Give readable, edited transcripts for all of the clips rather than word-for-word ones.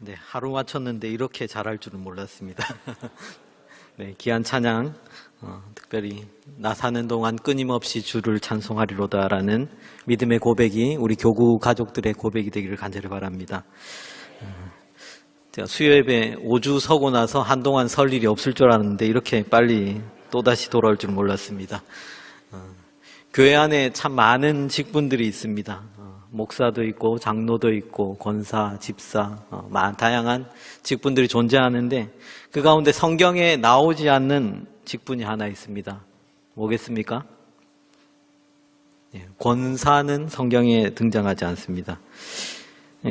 네, 하루 맞췄는데 이렇게 잘할 줄은 몰랐습니다. 네, 귀한 찬양, 특별히 나 사는 동안 끊임없이 주를 찬송하리로다라는 믿음의 고백이 우리 교구 가족들의 고백이 되기를 간절히 바랍니다. 제가 수요예배 5주 서고 나서 한동안 설 일이 없을 줄 알았는데 이렇게 빨리 또다시 돌아올 줄은 몰랐습니다. 교회 안에 참 많은 직분들이 있습니다. 목사도 있고 장로도 있고 권사, 집사, 다양한 직분들이 존재하는데 그 가운데 성경에 나오지 않는 직분이 하나 있습니다. 뭐겠습니까? 권사는 성경에 등장하지 않습니다.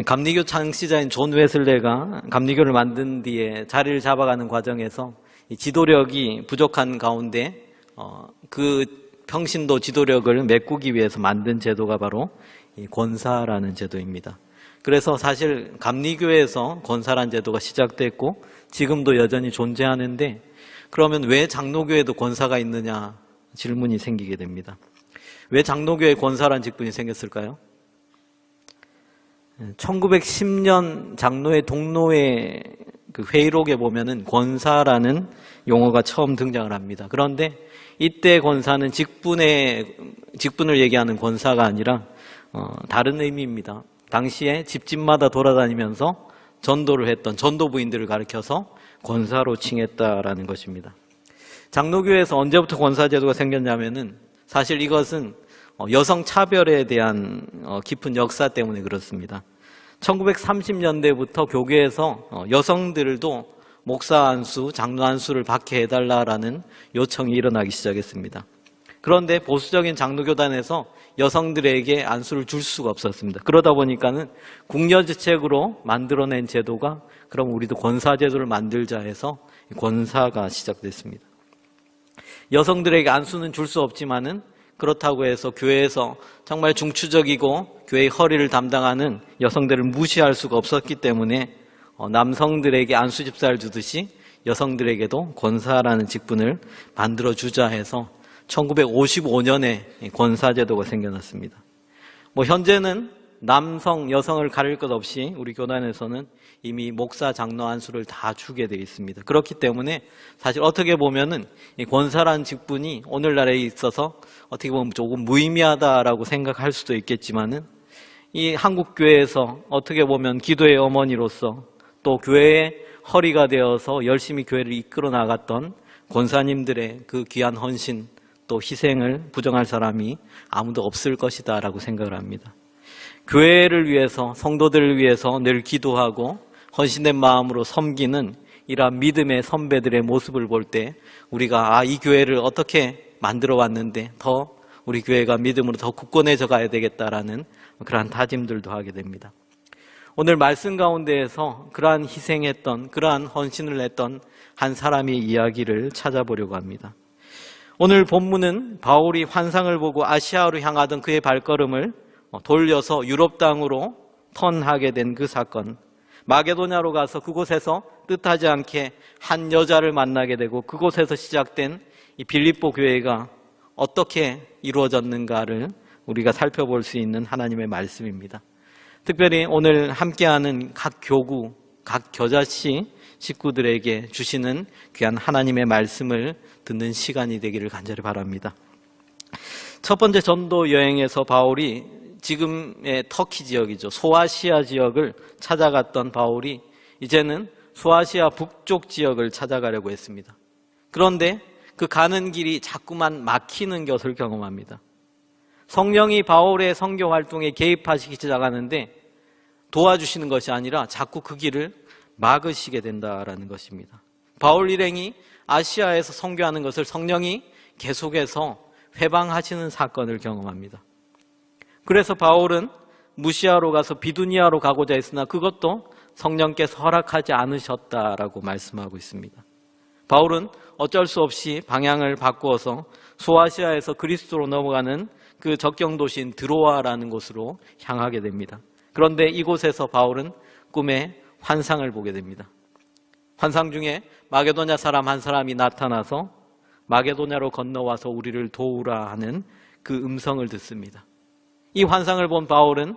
감리교 창시자인 존 웨슬레가 감리교를 만든 뒤에 자리를 잡아가는 과정에서 지도력이 부족한 가운데 그 평신도 지도력을 메꾸기 위해서 만든 제도가 바로 이 권사라는 제도입니다. 그래서 사실 감리교에서 권사라는 제도가 시작됐고 지금도 여전히 존재하는데 그러면 왜 장로교에도 권사가 있느냐 질문이 생기게 됩니다. 왜 장로교에 권사라는 직분이 생겼을까요? 1910년 장로회 동로회 그 회의록에 보면은 권사라는 용어가 처음 등장을 합니다. 그런데 이때 권사는 직분을 얘기하는 권사가 아니라 다른 의미입니다. 당시에 집집마다 돌아다니면서 전도를 했던 전도부인들을 가리켜서 권사로 칭했다라는 것입니다. 장로교에서 언제부터 권사제도가 생겼냐면은 사실 이것은 여성 차별에 대한 깊은 역사 때문에 그렇습니다. 1930년대부터 교계에서 여성들도 목사 안수, 장로 안수를 받게 해달라라는 요청이 일어나기 시작했습니다. 그런데 보수적인 장로교단에서 여성들에게 안수를 줄 수가 없었습니다. 그러다 보니까는 국려지책으로 만들어낸 제도가 그럼 우리도 권사제도를 만들자 해서 권사가 시작됐습니다. 여성들에게 안수는 줄 수 없지만은 그렇다고 해서 교회에서 정말 중추적이고 교회의 허리를 담당하는 여성들을 무시할 수가 없었기 때문에 남성들에게 안수 집사를 주듯이 여성들에게도 권사라는 직분을 만들어주자 해서 1955년에 권사제도가 생겨났습니다. 현재는 남성, 여성을 가릴 것 없이 우리 교단에서는 이미 목사, 장로 안수를 다 주게 되어 있습니다. 그렇기 때문에 사실 어떻게 보면은 이 권사라는 직분이 오늘날에 있어서 어떻게 보면 조금 무의미하다라고 생각할 수도 있겠지만은 이 한국 교회에서 어떻게 보면 기도의 어머니로서 또 교회의 허리가 되어서 열심히 교회를 이끌어 나갔던 권사님들의 그 귀한 헌신 또 희생을 부정할 사람이 아무도 없을 것이다 라고 생각을 합니다. 교회를 위해서 성도들을 위해서 늘 기도하고 헌신된 마음으로 섬기는 이러한 믿음의 선배들의 모습을 볼 때 우리가 이 교회를 어떻게 만들어 왔는데 더 우리 교회가 믿음으로 더 굳건해져 가야 되겠다라는 그러한 다짐들도 하게 됩니다. 오늘 말씀 가운데에서 그러한 희생했던 그러한 헌신을 했던 한 사람의 이야기를 찾아보려고 합니다. 오늘 본문은 바울이 환상을 보고 아시아로 향하던 그의 발걸음을 돌려서 유럽 땅으로 턴하게 된 그 사건, 마게도냐로 가서 그곳에서 뜻하지 않게 한 여자를 만나게 되고 그곳에서 시작된 이 빌립보 교회가 어떻게 이루어졌는가를 우리가 살펴볼 수 있는 하나님의 말씀입니다. 특별히 오늘 함께하는 각 교구, 각 겨자씨 식구들에게 주시는 귀한 하나님의 말씀을 듣는 시간이 되기를 간절히 바랍니다. 첫 번째 전도 여행에서 바울이 지금의 터키 지역이죠. 소아시아 지역을 찾아갔던 바울이 이제는 소아시아 북쪽 지역을 찾아가려고 했습니다. 그런데 그 가는 길이 자꾸만 막히는 것을 경험합니다. 성령이 바울의 선교 활동에 개입하시기 시작하는데 도와주시는 것이 아니라 자꾸 그 길을 막으시게 된다라는 것입니다. 바울 일행이 아시아에서 선교하는 것을 성령이 계속해서 회방하시는 사건을 경험합니다. 그래서 바울은 무시아로 가서 비두니아로 가고자 했으나 그것도 성령께서 허락하지 않으셨다라고 말씀하고 있습니다. 바울은 어쩔 수 없이 방향을 바꾸어서 소아시아에서 그리스도로 넘어가는 그 접경 도시인 드로아라는 곳으로 향하게 됩니다. 그런데 이곳에서 바울은 꿈에 환상을 보게 됩니다. 환상 중에 마게도냐 사람 한 사람이 나타나서 마게도냐로 건너와서 우리를 도우라 하는 그 음성을 듣습니다. 이 환상을 본 바울은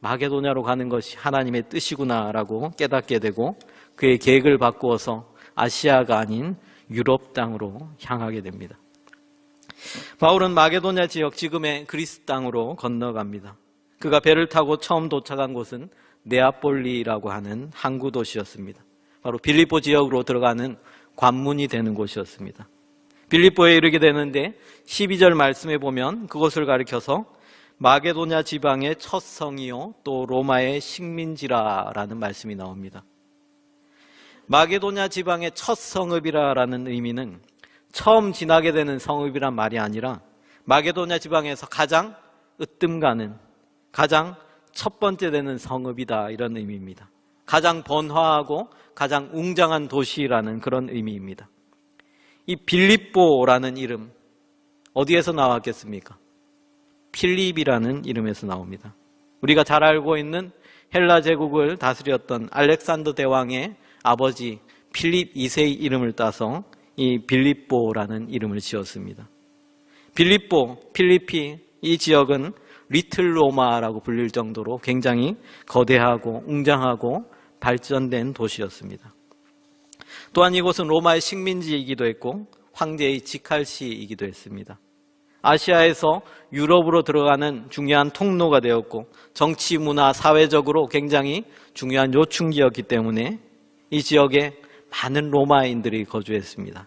마게도냐로 가는 것이 하나님의 뜻이구나라고 깨닫게 되고 그의 계획을 바꾸어서 아시아가 아닌 유럽 땅으로 향하게 됩니다. 바울은 마게도냐 지역, 지금의 그리스 땅으로 건너갑니다. 그가 배를 타고 처음 도착한 곳은 네아폴리라고 하는 항구 도시였습니다. 바로 빌립보 지역으로 들어가는 관문이 되는 곳이었습니다. 빌립보에 이르게 되는데 12절 말씀에 보면 그것을 가리켜서 마게도냐 지방의 첫 성이요 또 로마의 식민지라라는 말씀이 나옵니다. 마게도냐 지방의 첫 성읍이라는 의미는 처음 지나게 되는 성읍이란 말이 아니라 마게도냐 지방에서 가장 으뜸가는, 가장 첫 번째 되는 성읍이다, 이런 의미입니다. 가장 번화하고 가장 웅장한 도시라는 그런 의미입니다. 이 빌립보라는 이름 어디에서 나왔겠습니까? 필립이라는 이름에서 나옵니다. 우리가 잘 알고 있는 헬라 제국을 다스렸던 알렉산더 대왕의 아버지 필립 2세의 이름을 따서 이 빌립보라는 이름을 지었습니다. 빌립보, 필리피, 이 지역은 리틀 로마라고 불릴 정도로 굉장히 거대하고 웅장하고 발전된 도시였습니다. 또한 이곳은 로마의 식민지이기도 했고 황제의 직할시이기도 했습니다. 아시아에서 유럽으로 들어가는 중요한 통로가 되었고 정치, 문화, 사회적으로 굉장히 중요한 요충지였기 때문에 이 지역에 많은 로마인들이 거주했습니다.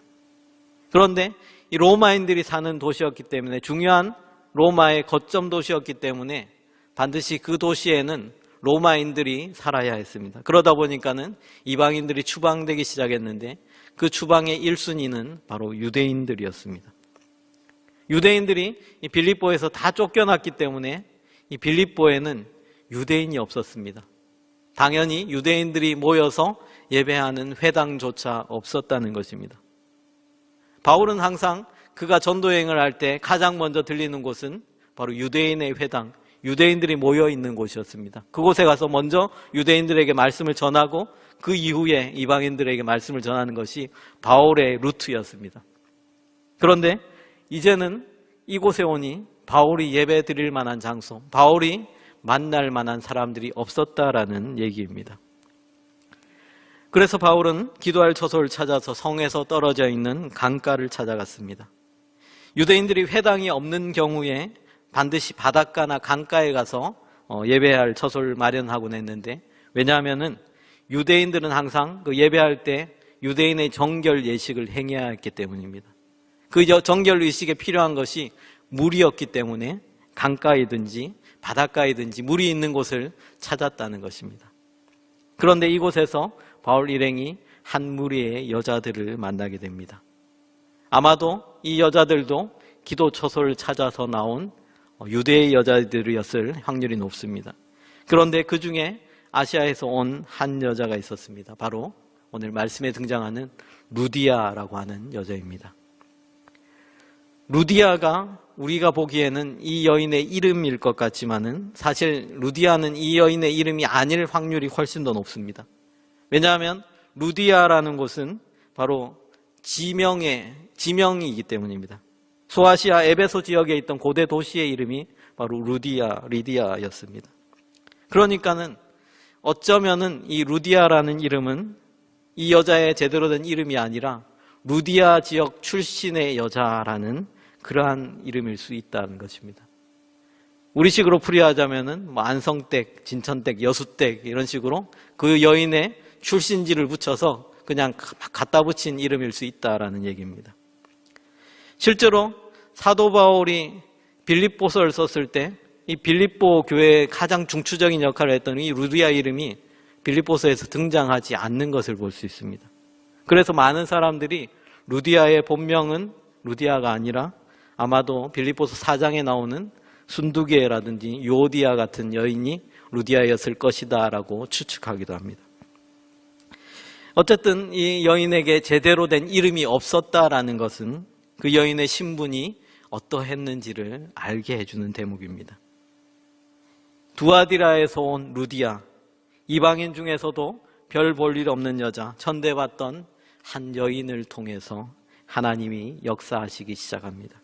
그런데 이 로마인들이 사는 도시였기 때문에, 중요한 로마의 거점 도시였기 때문에 반드시 그 도시에는 로마인들이 살아야 했습니다. 그러다 보니까는 이방인들이 추방되기 시작했는데 그 추방의 1순위는 바로 유대인들이었습니다. 유대인들이 이 빌립보에서 다 쫓겨났기 때문에 이 빌립보에는 유대인이 없었습니다. 당연히 유대인들이 모여서 예배하는 회당조차 없었다는 것입니다. 바울은 항상 그가 전도여행을 할 때 가장 먼저 들리는 곳은 바로 유대인의 회당, 유대인들이 모여 있는 곳이었습니다. 그곳에 가서 먼저 유대인들에게 말씀을 전하고 그 이후에 이방인들에게 말씀을 전하는 것이 바울의 루트였습니다. 그런데 이제는 이곳에 오니 바울이 예배 드릴 만한 장소, 바울이 만날 만한 사람들이 없었다라는 얘기입니다. 그래서 바울은 기도할 처소를 찾아서 성에서 떨어져 있는 강가를 찾아갔습니다. 유대인들이 회당이 없는 경우에 반드시 바닷가나 강가에 가서 예배할 처소를 마련하곤 했는데, 왜냐하면은 유대인들은 항상 그 예배할 때 유대인의 정결 예식을 행해야 했기 때문입니다. 그 정결 의식에 필요한 것이 물이었기 때문에 강가이든지 바닷가이든지 물이 있는 곳을 찾았다는 것입니다. 그런데 이곳에서 바울 일행이 한 무리의 여자들을 만나게 됩니다. 아마도 이 여자들도 기도 처소를 찾아서 나온 유대의 여자들이었을 확률이 높습니다. 그런데 그 중에 아시아에서 온 한 여자가 있었습니다. 바로 오늘 말씀에 등장하는 루디아라고 하는 여자입니다. 루디아가 우리가 보기에는 이 여인의 이름일 것 같지만은 사실 루디아는 이 여인의 이름이 아닐 확률이 훨씬 더 높습니다. 왜냐하면 루디아라는 곳은 바로 지명이기 때문입니다. 소아시아 에베소 지역에 있던 고대 도시의 이름이 바로 리디아였습니다. 그러니까는 어쩌면은 이 루디아라는 이름은 이 여자의 제대로 된 이름이 아니라 루디아 지역 출신의 여자라는 그러한 이름일 수 있다는 것입니다. 우리식으로 풀이하자면은 안성댁, 진천댁, 여수댁 이런 식으로 그 여인의 출신지를 붙여서 그냥 갖다 붙인 이름일 수 있다라는 얘기입니다. 실제로 사도 바울이 빌립보서를 썼을 때 이 빌립보 교회의 가장 중추적인 역할을 했던 이 루디아 이름이 빌립보서에서 등장하지 않는 것을 볼 수 있습니다. 그래서 많은 사람들이 루디아의 본명은 루디아가 아니라 아마도 빌립보서 4장에 나오는 순두계라든지 요디아 같은 여인이 루디아였을 것이다 라고 추측하기도 합니다. 어쨌든 이 여인에게 제대로 된 이름이 없었다라는 것은 그 여인의 신분이 어떠했는지를 알게 해주는 대목입니다. 두아디라에서 온 루디아, 이방인 중에서도 별 볼 일 없는 여자, 천대받던 한 여인을 통해서 하나님이 역사하시기 시작합니다.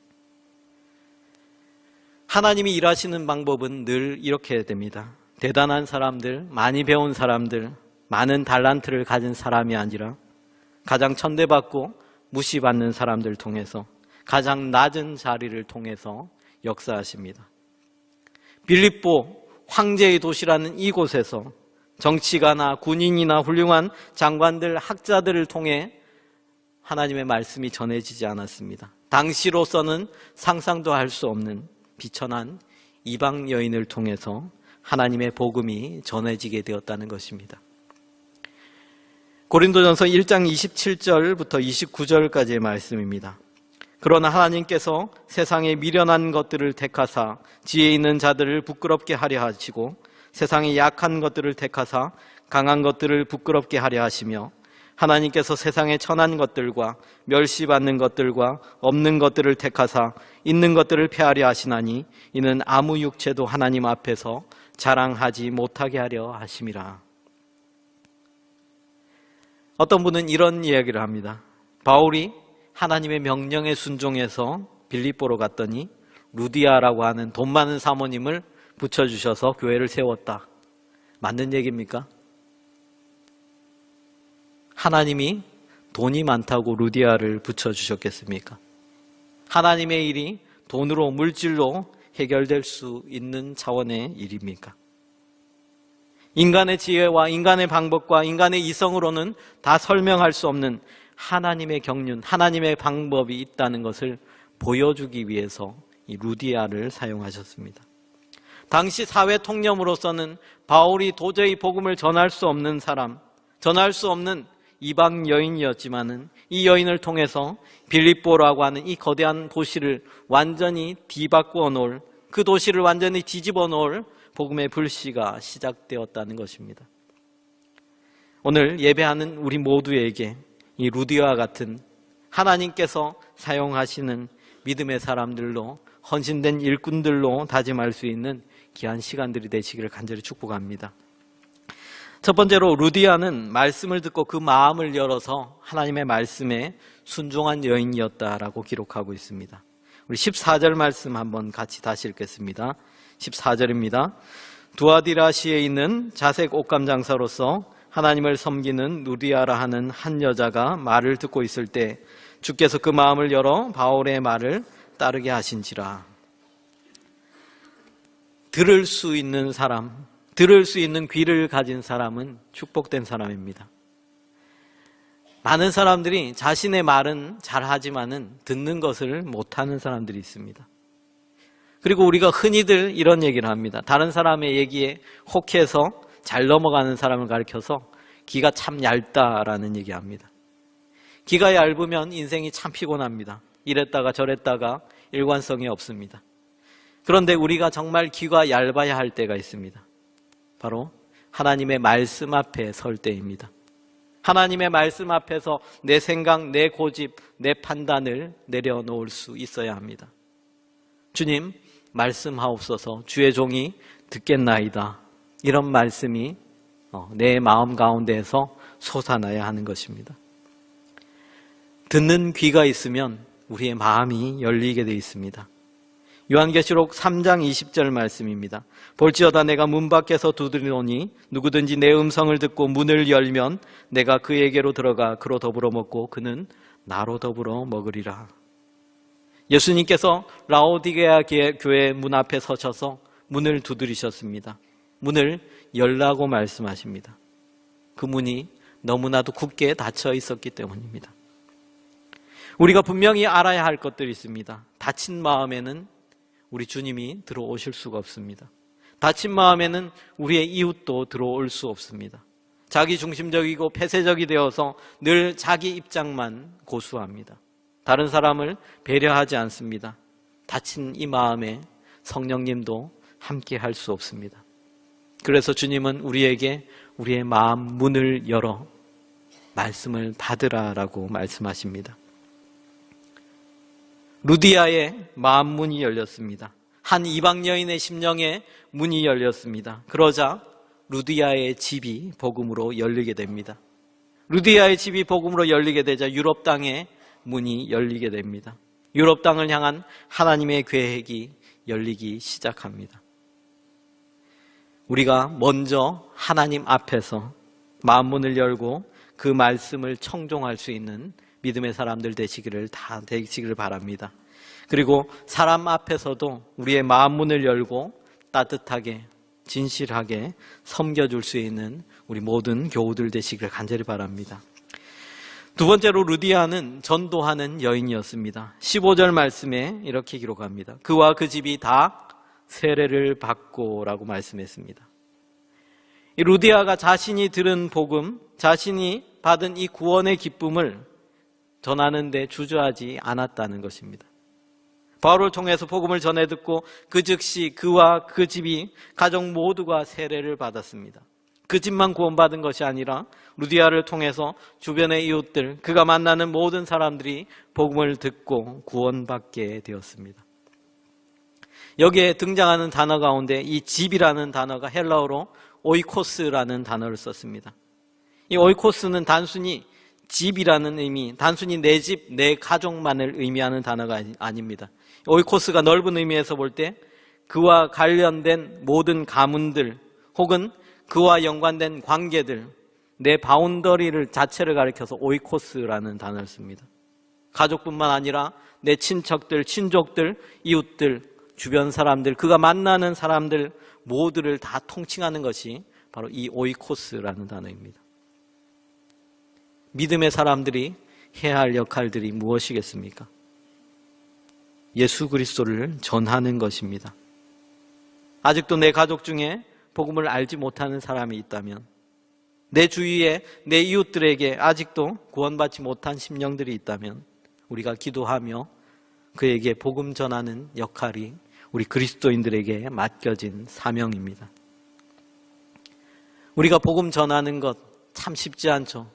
하나님이 일하시는 방법은 늘 이렇게 됩니다. 대단한 사람들, 많이 배운 사람들, 많은 달란트를 가진 사람이 아니라 가장 천대받고 무시받는 사람들 통해서 가장 낮은 자리를 통해서 역사하십니다. 빌립보 황제의 도시라는 이곳에서 정치가나 군인이나 훌륭한 장관들, 학자들을 통해 하나님의 말씀이 전해지지 않았습니다. 당시로서는 상상도 할 수 없는 비천한 이방 여인을 통해서 하나님의 복음이 전해지게 되었다는 것입니다. 고린도전서 1장 27절부터 29절까지의 말씀입니다. 그러나 하나님께서 세상에 미련한 것들을 택하사 지혜 있는 자들을 부끄럽게 하려 하시고 세상에 약한 것들을 택하사 강한 것들을 부끄럽게 하려 하시며 하나님께서 세상에 천한 것들과 멸시받는 것들과 없는 것들을 택하사 있는 것들을 폐하려 하시나니 이는 아무 육체도 하나님 앞에서 자랑하지 못하게 하려 하심이라. 어떤 분은 이런 이야기를 합니다. 바울이 하나님의 명령에 순종해서 빌립보로 갔더니 루디아라고 하는 돈 많은 사모님을 붙여주셔서 교회를 세웠다. 맞는 얘기입니까? 하나님이 돈이 많다고 루디아를 붙여주셨겠습니까? 하나님의 일이 돈으로, 물질로 해결될 수 있는 차원의 일입니까? 인간의 지혜와 인간의 방법과 인간의 이성으로는 다 설명할 수 없는 하나님의 경륜, 하나님의 방법이 있다는 것을 보여주기 위해서 이 루디아를 사용하셨습니다. 당시 사회 통념으로서는 바울이 도저히 복음을 전할 수 없는 사람, 전할 수 없는 이방 여인이었지만은 이 여인을 통해서 빌립보라고 하는 이 거대한 도시를 완전히 뒤바꾸어 놓을, 그 도시를 완전히 뒤집어 놓을 복음의 불씨가 시작되었다는 것입니다. 오늘 예배하는 우리 모두에게 이 루디아와 같은 하나님께서 사용하시는 믿음의 사람들로, 헌신된 일꾼들로 다짐할 수 있는 귀한 시간들이 되시기를 간절히 축복합니다. 첫 번째로 루디아는 말씀을 듣고 그 마음을 열어서 하나님의 말씀에 순종한 여인이었다라고 기록하고 있습니다. 우리 14절 말씀 한번 같이 다시 읽겠습니다. 14절입니다. 두아디라시에 있는 자색 옷감 장사로서 하나님을 섬기는 루디아라 하는 한 여자가 말을 듣고 있을 때 주께서 그 마음을 열어 바울의 말을 따르게 하신지라. 들을 수 있는 사람, 들을 수 있는 귀를 가진 사람은 축복된 사람입니다. 많은 사람들이 자신의 말은 잘하지만은 듣는 것을 못하는 사람들이 있습니다. 그리고 우리가 흔히들 이런 얘기를 합니다. 다른 사람의 얘기에 혹해서 잘 넘어가는 사람을 가리켜서 귀가 참 얇다라는 얘기합니다. 귀가 얇으면 인생이 참 피곤합니다. 이랬다가 저랬다가 일관성이 없습니다. 그런데 우리가 정말 귀가 얇아야 할 때가 있습니다. 바로 하나님의 말씀 앞에 설 때입니다. 하나님의 말씀 앞에서 내 생각, 내 고집, 내 판단을 내려놓을 수 있어야 합니다. 주님, 말씀하옵소서, 주의 종이 듣겠나이다. 이런 말씀이 내 마음 가운데에서 솟아나야 하는 것입니다. 듣는 귀가 있으면 우리의 마음이 열리게 되어 있습니다. 요한계시록 3장 20절 말씀입니다. 볼지어다 내가 문 밖에서 두드리노니 누구든지 내 음성을 듣고 문을 열면 내가 그에게로 들어가 그로 더불어 먹고 그는 나로 더불어 먹으리라. 예수님께서 라오디게아 교회 문 앞에 서셔서 문을 두드리셨습니다. 문을 열라고 말씀하십니다. 그 문이 너무나도 굳게 닫혀 있었기 때문입니다. 우리가 분명히 알아야 할 것들이 있습니다. 닫힌 마음에는 우리 주님이 들어오실 수가 없습니다. 닫힌 마음에는 우리의 이웃도 들어올 수 없습니다. 자기 중심적이고 폐쇄적이 되어서 늘 자기 입장만 고수합니다. 다른 사람을 배려하지 않습니다. 닫힌 이 마음에 성령님도 함께 할 수 없습니다. 그래서 주님은 우리에게 우리의 마음 문을 열어 말씀을 받으라라고 말씀하십니다. 루디아의 마음 문이 열렸습니다. 한 이방 여인의 심령에 문이 열렸습니다. 그러자 루디아의 집이 복음으로 열리게 됩니다. 루디아의 집이 복음으로 열리게 되자 유럽 땅의 문이 열리게 됩니다. 유럽 땅을 향한 하나님의 계획이 열리기 시작합니다. 우리가 먼저 하나님 앞에서 마음문을 열고 그 말씀을 청종할 수 있는 믿음의 사람들 되시기를 바랍니다. 그리고 사람 앞에서도 우리의 마음문을 열고 따뜻하게 진실하게 섬겨줄 수 있는 우리 모든 교우들 되시기를 간절히 바랍니다. 두 번째로 루디아는 전도하는 여인이었습니다. 15절 말씀에 이렇게 기록합니다. 그와 그 집이 다 세례를 받고 라고 말씀했습니다. 이 루디아가 자신이 들은 복음, 자신이 받은 이 구원의 기쁨을 전하는 데 주저하지 않았다는 것입니다. 바울을 통해서 복음을 전해 듣고 그 즉시 그와 그 집이 가족 모두가 세례를 받았습니다. 그 집만 구원받은 것이 아니라 루디아를 통해서 주변의 이웃들, 그가 만나는 모든 사람들이 복음을 듣고 구원받게 되었습니다. 여기에 등장하는 단어 가운데 이 집이라는 단어가 헬라어로 오이코스라는 단어를 썼습니다. 이 오이코스는 단순히 집이라는 의미, 단순히 내 집, 내 가족만을 의미하는 단어가 아닙니다. 오이코스가 넓은 의미에서 볼 때 그와 관련된 모든 가문들 혹은 그와 연관된 관계들, 내 바운더리를 자체를 가리켜서 오이코스라는 단어를 씁니다. 가족뿐만 아니라 내 친척들, 친족들, 이웃들, 주변 사람들, 그가 만나는 사람들 모두를 다 통칭하는 것이 바로 이 오이코스라는 단어입니다. 믿음의 사람들이 해야 할 역할들이 무엇이겠습니까? 예수 그리스도를 전하는 것입니다. 아직도 내 가족 중에 복음을 알지 못하는 사람이 있다면, 내 주위에 내 이웃들에게 아직도 구원받지 못한 심령들이 있다면 우리가 기도하며 그에게 복음 전하는 역할이 우리 그리스도인들에게 맡겨진 사명입니다. 우리가 복음 전하는 것 참 쉽지 않죠.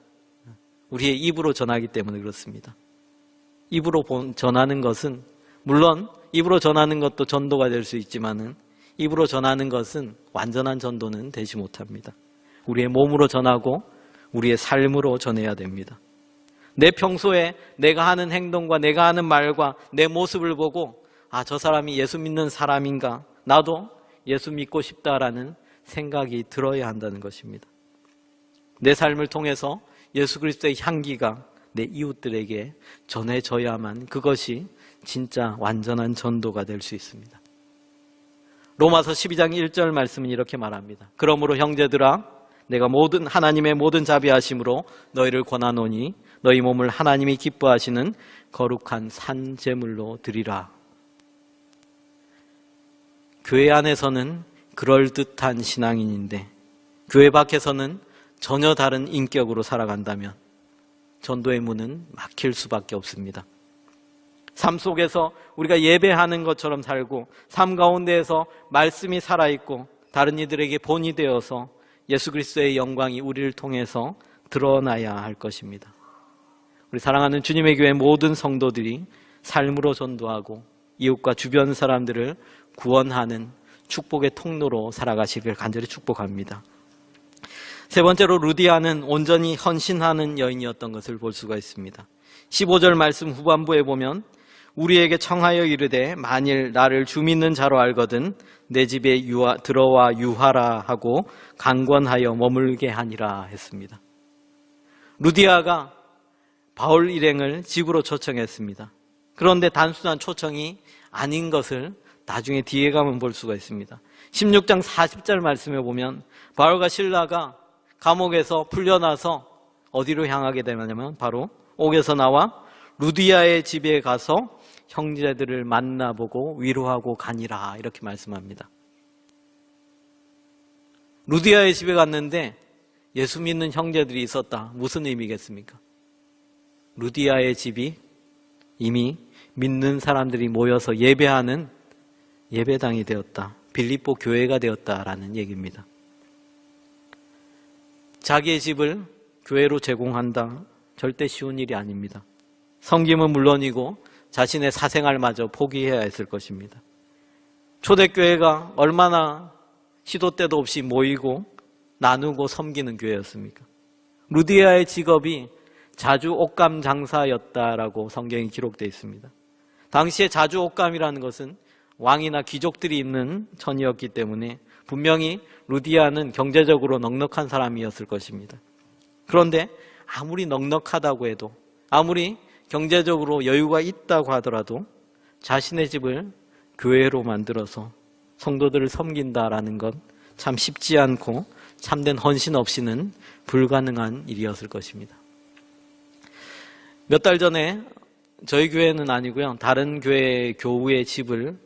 우리의 입으로 전하기 때문에 그렇습니다. 입으로 전하는 것은 물론 입으로 전하는 것도 전도가 될 수 있지만은 입으로 전하는 것은 완전한 전도는 되지 못합니다. 우리의 몸으로 전하고 우리의 삶으로 전해야 됩니다. 내 평소에 내가 하는 행동과 내가 하는 말과 내 모습을 보고 저 사람이 예수 믿는 사람인가? 나도 예수 믿고 싶다라는 생각이 들어야 한다는 것입니다. 내 삶을 통해서 예수 그리스도의 향기가 내 이웃들에게 전해져야만 그것이 진짜 완전한 전도가 될 수 있습니다. 로마서 12장 1절 말씀은 이렇게 말합니다. 그러므로 형제들아, 내가 하나님의 모든 자비하심으로 너희를 권하노니 너희 몸을 하나님이 기뻐하시는 거룩한 산 제물로 드리라. 교회 안에서는 그럴듯한 신앙인인데 교회 밖에서는 전혀 다른 인격으로 살아간다면 전도의 문은 막힐 수밖에 없습니다. 삶 속에서 우리가 예배하는 것처럼 살고 삶 가운데에서 말씀이 살아있고 다른 이들에게 본이 되어서 예수 그리스도의 영광이 우리를 통해서 드러나야 할 것입니다. 우리 사랑하는 주님의 교회 모든 성도들이 삶으로 전도하고 이웃과 주변 사람들을 구원하는 축복의 통로로 살아가시길 간절히 축복합니다. 세 번째로 루디아는 온전히 헌신하는 여인이었던 것을 볼 수가 있습니다. 15절 말씀 후반부에 보면 우리에게 청하여 이르되 만일 나를 주 믿는 자로 알거든 내 집에 들어와 유하라 하고 강권하여 머물게 하니라 했습니다. 루디아가 바울 일행을 집으로 초청했습니다. 그런데 단순한 초청이 아닌 것을 나중에 뒤에 가면 볼 수가 있습니다. 16장 40절 말씀에 보면 바울과 실라가 감옥에서 풀려나서 어디로 향하게 되냐면 바로 옥에서 나와 루디아의 집에 가서 형제들을 만나보고 위로하고 가니라 이렇게 말씀합니다. 루디아의 집에 갔는데 예수 믿는 형제들이 있었다. 무슨 의미겠습니까? 루디아의 집이 이미 믿는 사람들이 모여서 예배하는 예배당이 되었다. 빌립보 교회가 되었다라는 얘기입니다. 자기의 집을 교회로 제공한다. 절대 쉬운 일이 아닙니다. 섬김은 물론이고 자신의 사생활마저 포기해야 했을 것입니다. 초대교회가 얼마나 시도 때도 없이 모이고 나누고 섬기는 교회였습니까? 루디아의 직업이 자주 옷감 장사였다라고 성경이 기록되어 있습니다. 당시에 자주 옷감이라는 것은 왕이나 귀족들이 입는 천이었기 때문에 분명히 루디아는 경제적으로 넉넉한 사람이었을 것입니다. 그런데 아무리 넉넉하다고 해도, 아무리 경제적으로 여유가 있다고 하더라도 자신의 집을 교회로 만들어서 성도들을 섬긴다라는 건 참 쉽지 않고 참된 헌신 없이는 불가능한 일이었을 것입니다. 몇 달 전에 저희 교회는 아니고요, 다른 교회 교우의 집을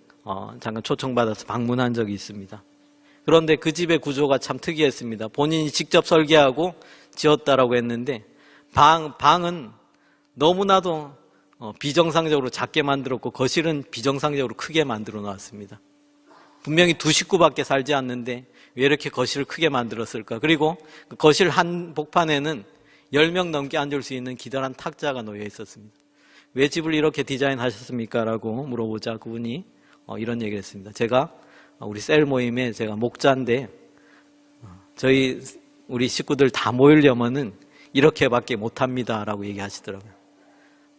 잠깐 초청받아서 방문한 적이 있습니다. 그런데 그 집의 구조가 참 특이했습니다. 본인이 직접 설계하고 지었다라고 했는데 방은 너무나도 비정상적으로 작게 만들었고 거실은 비정상적으로 크게 만들어 놨습니다. 분명히 2식구밖에 살지 않는데 왜 이렇게 거실을 크게 만들었을까? 그리고 그 거실 한 복판에는 10명 넘게 앉을 수 있는 기다란 탁자가 놓여 있었습니다. 왜 집을 이렇게 디자인하셨습니까? 라고 물어보자 그분이 이런 얘기를 했습니다. 제가 우리 셀 모임에 제가 목자인데 우리 식구들 다 모이려면은 이렇게밖에 못합니다 라고 얘기하시더라고요.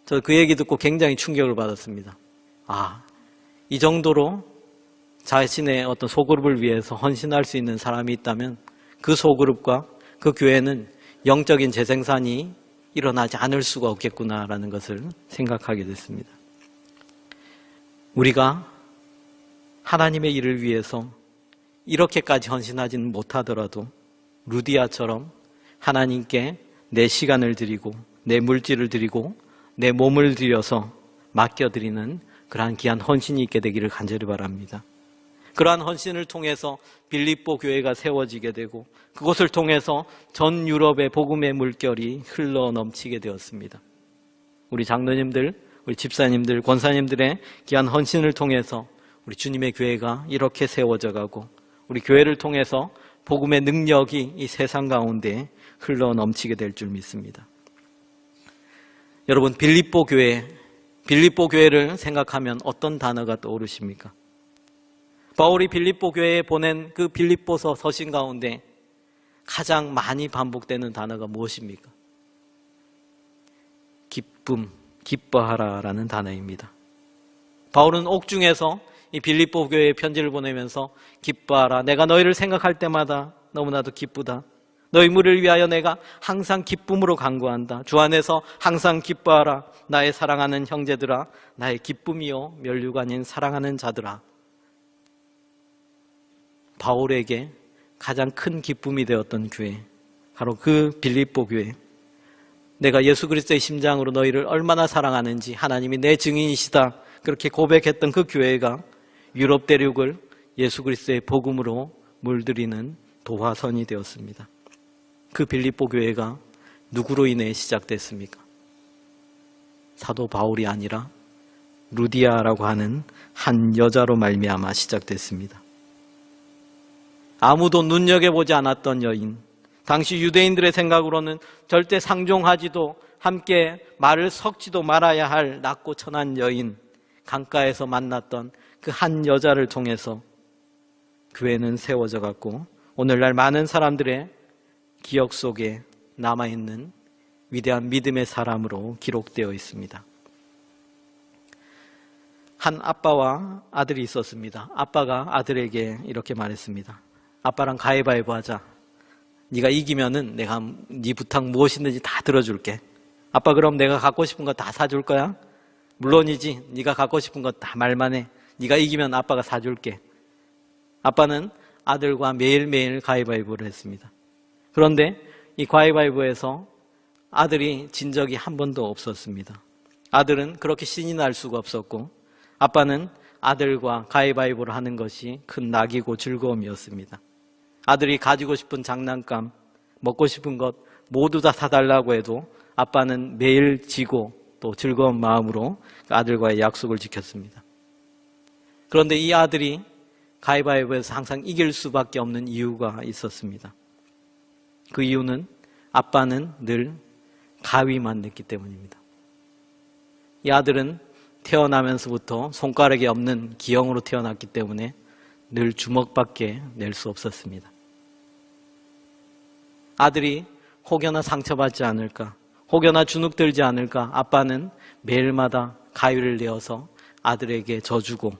저 그 얘기 듣고 굉장히 충격을 받았습니다. 이 정도로 자신의 어떤 소그룹을 위해서 헌신할 수 있는 사람이 있다면 그 소그룹과 그 교회는 영적인 재생산이 일어나지 않을 수가 없겠구나라는 것을 생각하게 됐습니다. 우리가 하나님의 일을 위해서 이렇게까지 헌신하지는 못하더라도 루디아처럼 하나님께 내 시간을 드리고 내 물질을 드리고 내 몸을 들여서 맡겨드리는 그러한 귀한 헌신이 있게 되기를 간절히 바랍니다. 그러한 헌신을 통해서 빌립보 교회가 세워지게 되고 그곳을 통해서 전 유럽의 복음의 물결이 흘러 넘치게 되었습니다. 우리 장로님들, 우리 집사님들, 권사님들의 귀한 헌신을 통해서 우리 주님의 교회가 이렇게 세워져 가고 우리 교회를 통해서 복음의 능력이 이 세상 가운데 흘러 넘치게 될 줄 믿습니다. 여러분, 빌립보 교회를 생각하면 어떤 단어가 떠오르십니까? 바울이 빌립보 교회에 보낸 그 빌립보서 서신 가운데 가장 많이 반복되는 단어가 무엇입니까? 기쁨, 기뻐하라라는 단어입니다. 바울은 옥중에서 이 빌립보 교회에 편지를 보내면서 기뻐하라, 내가 너희를 생각할 때마다 너무나도 기쁘다. 너희 물을 위하여 내가 항상 기쁨으로 간구한다. 주 안에서 항상 기뻐하라. 나의 사랑하는 형제들아, 나의 기쁨이요 면류가 아닌 사랑하는 자들아. 바울에게 가장 큰 기쁨이 되었던 교회, 바로 그 빌립보 교회. 내가 예수 그리스도의 심장으로 너희를 얼마나 사랑하는지 하나님이 내 증인이시다, 그렇게 고백했던 그 교회가 유럽 대륙을 예수 그리스도의 복음으로 물들이는 도화선이 되었습니다. 그 빌립보 교회가 누구로 인해 시작됐습니까? 사도 바울이 아니라 루디아라고 하는 한 여자로 말미암아 시작됐습니다. 아무도 눈여겨보지 않았던 여인, 당시 유대인들의 생각으로는 절대 상종하지도 함께 말을 섞지도 말아야 할 낮고 천한 여인, 강가에서 만났던 그 한 여자를 통해서 교회는 세워져 갔고 오늘날 많은 사람들의 기억 속에 남아있는 위대한 믿음의 사람으로 기록되어 있습니다. 한 아빠와 아들이 있었습니다. 아빠가 아들에게 이렇게 말했습니다. 아빠랑 가위바위보 하자. 네가 이기면은 내가 네 부탁 무엇이든지 다 들어줄게. 아빠, 그럼 내가 갖고 싶은 거 다 사줄 거야? 물론이지. 네가 갖고 싶은 거 다 말만 해. 네가 이기면 아빠가 사줄게. 아빠는 아들과 매일매일 가위바위보를 했습니다. 그런데 이 가위바위보에서 아들이 진 적이 한 번도 없었습니다. 아들은 그렇게 신이 날 수가 없었고 아빠는 아들과 가위바위보를 하는 것이 큰 낙이고 즐거움이었습니다. 아들이 가지고 싶은 장난감, 먹고 싶은 것 모두 다 사달라고 해도 아빠는 매일 지고 또 즐거운 마음으로 아들과의 약속을 지켰습니다. 그런데 이 아들이 가위바위보에서 항상 이길 수밖에 없는 이유가 있었습니다. 그 이유는 아빠는 늘 가위만 냈기 때문입니다. 이 아들은 태어나면서부터 손가락이 없는 기형으로 태어났기 때문에 늘 주먹밖에 낼 수 없었습니다. 아들이 혹여나 상처받지 않을까, 혹여나 주눅들지 않을까 아빠는 매일마다 가위를 내어서 아들에게 져주고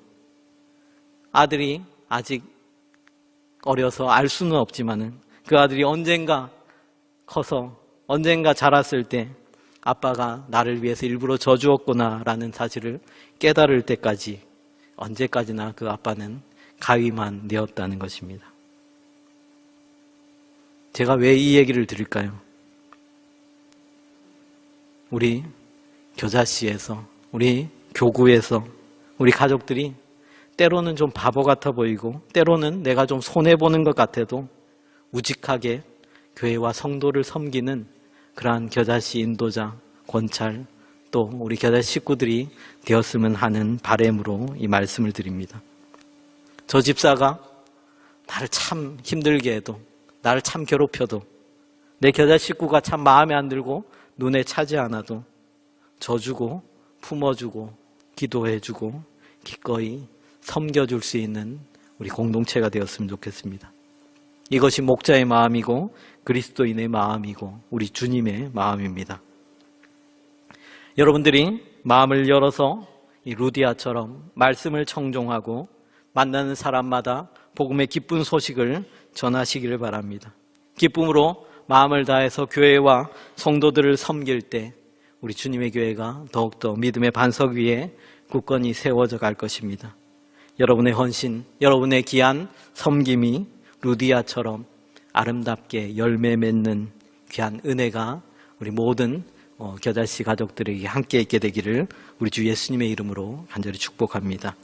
아들이 아직 어려서 알 수는 없지만은 그 아들이 언젠가 커서 언젠가 자랐을 때 아빠가 나를 위해서 일부러 져주었구나라는 사실을 깨달을 때까지 언제까지나 그 아빠는 가위만 되었다는 것입니다. 제가 왜 이 얘기를 드릴까요? 우리 교자씨에서, 우리 교구에서, 우리 가족들이 때로는 좀 바보 같아 보이고 때로는 내가 좀 손해보는 것 같아도 우직하게 교회와 성도를 섬기는 그러한 교자씨 인도자, 권찰, 또 우리 교자 식구들이 되었으면 하는 바람으로 이 말씀을 드립니다. 저 집사가 나를 참 힘들게 해도, 나를 참 괴롭혀도, 내 교자 식구가 참 마음에 안 들고 눈에 차지 않아도 져주고 품어주고 기도해주고 기꺼이 섬겨줄 수 있는 우리 공동체가 되었으면 좋겠습니다. 이것이 목자의 마음이고 그리스도인의 마음이고 우리 주님의 마음입니다. 여러분들이 마음을 열어서 이 루디아처럼 말씀을 청종하고 만나는 사람마다 복음의 기쁜 소식을 전하시기를 바랍니다. 기쁨으로 마음을 다해서 교회와 성도들을 섬길 때 우리 주님의 교회가 더욱더 믿음의 반석 위에 굳건히 세워져 갈 것입니다. 여러분의 헌신, 여러분의 귀한 섬김이 루디아처럼 아름답게 열매 맺는 귀한 은혜가 우리 모든 겨자씨 가족들에게 함께 있게 되기를 우리 주 예수님의 이름으로 간절히 축복합니다.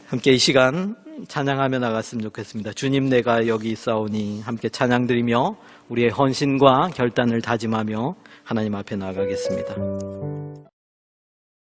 함께 이 시간 찬양하며 나갔으면 좋겠습니다. 주님 내가 여기 있사오니 함께 찬양드리며 우리의 헌신과 결단을 다짐하며 하나님 앞에 나가겠습니다.